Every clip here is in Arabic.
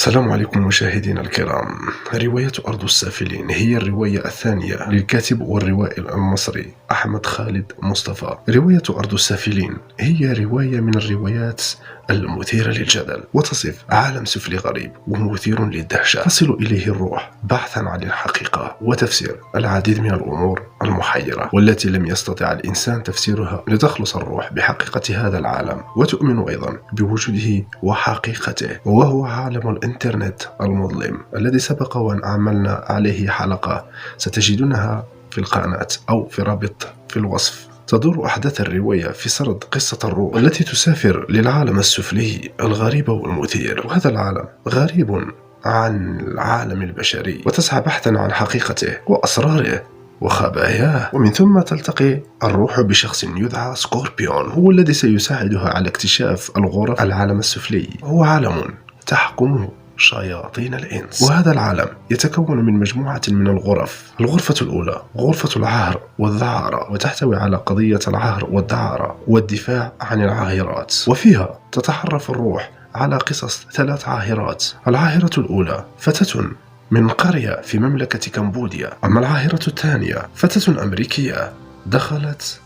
السلام عليكم مشاهدينا الكرام. رواية أرض السافلين هي الرواية الثانية للكاتب والروائي المصري أحمد خالد مصطفى. رواية أرض السافلين هي رواية من الروايات المثيرة للجدل، وتصف عالم سفلي غريب ومثير للدهشة تصل إليه الروح بحثا عن الحقيقة وتفسير العديد من الأمور المحيرة والتي لم يستطع الإنسان تفسيرها، لتخلص الروح بحقيقة هذا العالم وتؤمن أيضا بوجوده وحقيقته، وهو عالم الإنترنت المظلم الذي سبق وأن عملنا عليه حلقة ستجدونها في القناة أو في رابط في الوصف. تدور أحداث الرواية في سرد قصة الروح التي تسافر للعالم السفلي الغريب والمثير، وهذا العالم غريب عن العالم البشري وتسعى بحثا عن حقيقته وأسراره وخباياه. ومن ثم تلتقي الروح بشخص يدعى سكوربيون، هو الذي سيساعدها على اكتشاف الغرف العالم السفلي. هو عالم تحكمه شياطين الإنس، وهذا العالم يتكون من مجموعة من الغرف. الغرفة الأولى غرفة العهر والذعارة، وتحتوي على قضية العهر والذعارة والدفاع عن العاهرات، وفيها تتعرف الروح على قصص 3 عاهرات. العاهرة الأولى فتاة من قرية في مملكة كمبوديا، أما العاهرة الثانية فتاة أمريكية دخلت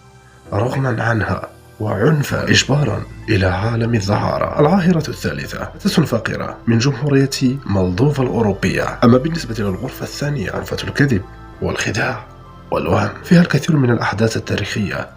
رغما عنها وعنفا إجبارا إلى عالم الذعارة. العاهرة الثالثة فتاة فقيرة من جمهورية مولدوفا الأوروبية. أما بالنسبة للغرفة الثانية غرفة الكذب والخداع والوهم، فيها الكثير من الأحداث التاريخية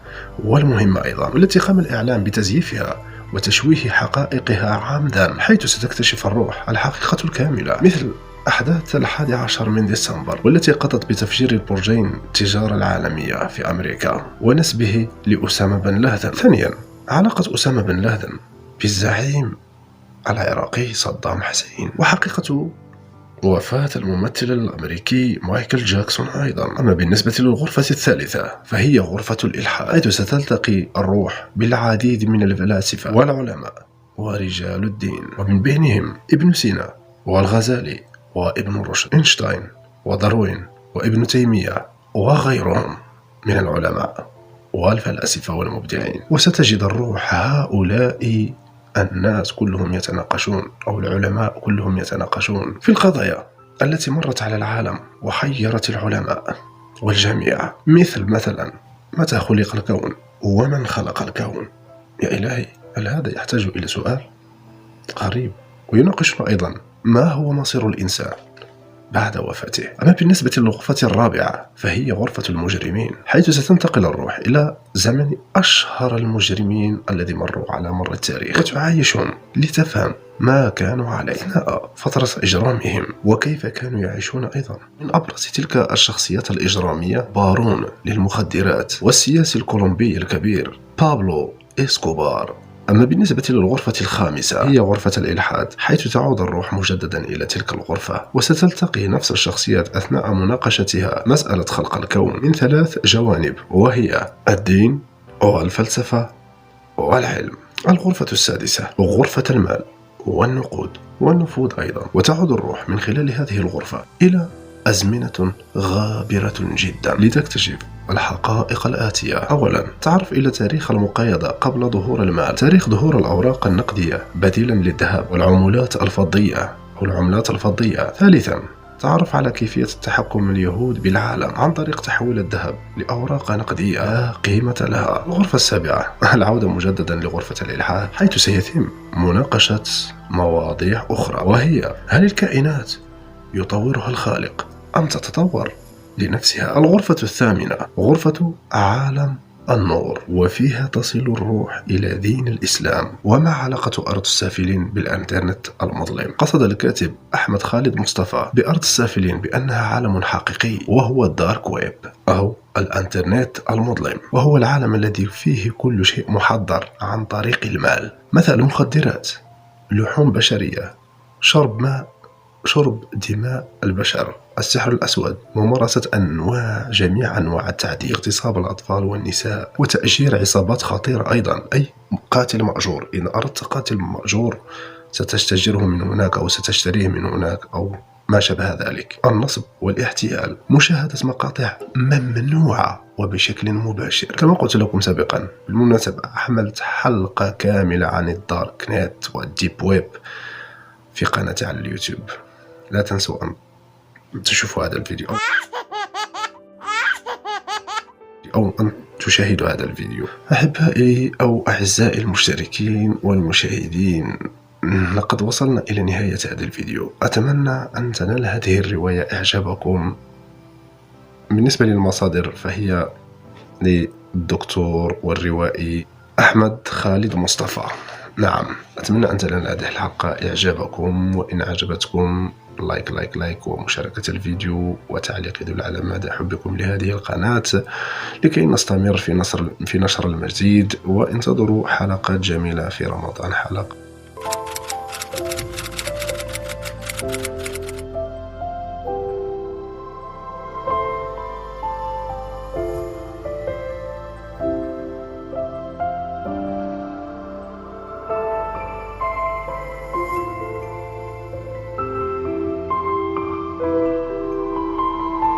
والمهمة أيضا، والتي قام الإعلام بتزييفها وتشويه حقائقها عمدا، حيث ستكتشف الروح الحقيقة الكاملة، مثل أحداث 11 من ديسمبر والتي قضت بتفجير البرجين التجارة العالمية في أمريكا ونسبه لأسامة بن لادن. ثانيا علاقة أسامة بن لادن بالزعيم العراقي صدام حسين، وحقيقة وفاة الممثل الأمريكي مايكل جاكسون أيضا. أما بالنسبة للغرفة الثالثة فهي غرفة الإلحاد، حيث ستلتقي الروح بالعديد من الفلاسفة والعلماء ورجال الدين، ومن بينهم ابن سينا والغزالي وابن رشد، إينشتاين وداروين وابن تيمية وغيرهم من العلماء والفلاسفة والمبدعين. وستجد الروح هؤلاء الناس كلهم يتناقشون، أو العلماء كلهم يتناقشون في القضايا التي مرت على العالم وحيرت العلماء والجميع، مثلا متى خلق الكون ومن خلق الكون؟ يا إلهي، هل هذا يحتاج إلى سؤال غريب؟ ويناقشنا أيضا ما هو مصير الإنسان بعد وفاته. أما بالنسبة للغرفة الرابعة فهي غرفة المجرمين، حيث ستنتقل الروح إلى زمن أشهر المجرمين الذي مروا على مر التاريخ، وتعايشهم لتفهم ما كانوا عليه أثناء فترة إجرامهم وكيف كانوا يعيشون. أيضا من أبرز تلك الشخصيات الإجرامية بارون للمخدرات والسياسي الكولومبي الكبير بابلو إسكوبار. أما بالنسبة للغرفة الخامسة هي غرفة الإلحاد، حيث تعود الروح مجددا إلى تلك الغرفة، وستلتقي نفس الشخصيات أثناء مناقشتها مسألة خلق الكون من 3 جوانب، وهي الدين والفلسفة والعلم. الغرفة السادسة غرفة المال والنقود والنفوذ أيضا، وتعود الروح من خلال هذه الغرفة إلى أزمنة غابرة جدا لتكتشف الحقائق الآتية. أولا تعرف إلى تاريخ المقايضة قبل ظهور المال، تاريخ ظهور الأوراق النقدية بديلا للذهب والعملات الفضية أو العملات الفضية. ثالثا تعرف على كيفية التحكم اليهود بالعالم عن طريق تحويل الذهب لأوراق نقدية لا قيمة لها. الغرفة السابعة العودة مجددا لغرفة الإلحاد، حيث سيتم مناقشة مواضيع أخرى، وهي هل الكائنات يطورها الخالق أم تتطور لنفسها؟ الغرفة الثامنة غرفة عالم النور، وفيها تصل الروح إلى دين الإسلام. وما علاقة أرض السافلين بالإنترنت المظلم؟ قصد الكاتب أحمد خالد مصطفى بأرض السافلين بأنها عالم حقيقي، وهو الدارك ويب أو الإنترنت المظلم، وهو العالم الذي فيه كل شيء محضر عن طريق المال، مثل المخدرات، لحوم بشرية، شرب ماء، شرب دماء البشر، السحر الأسود، ممارسة جميع أنواع التعذيب، اغتصاب الأطفال والنساء، وتأجير عصابات خطيرة أيضا، أي قاتل مأجور. إن أردت قاتل مأجور ستستجره من هناك أو ستشتريه من هناك أو ما شابه ذلك. النصب والاحتيال، مشاهدة مقاطع ممنوعة وبشكل مباشر. كما قلت لكم سابقا، بالمناسبة حملت حلقة كاملة عن الدارك نت والديب ويب في قناتي على اليوتيوب. لا تنسوا أن تشوفوا هذا الفيديو أو أن تشاهدوا هذا الفيديو. أحبائي أو أعزائي المشتركين والمشاهدين، لقد وصلنا إلى نهاية هذا الفيديو. أتمنى أن تنال هذه الرواية إعجابكم. بالنسبة للمصادر فهي للدكتور والروائي أحمد خالد مصطفى. نعم، أتمنى أن تنال هذه الحلقة إعجابكم، وإن أعجبتكم لايك ومشاركة الفيديو وتعليق يدل على مدى حبكم لهذه القناة لكي نستمر في نشر المزيد. وانتظروا حلقات جميلة في رمضان. حلقة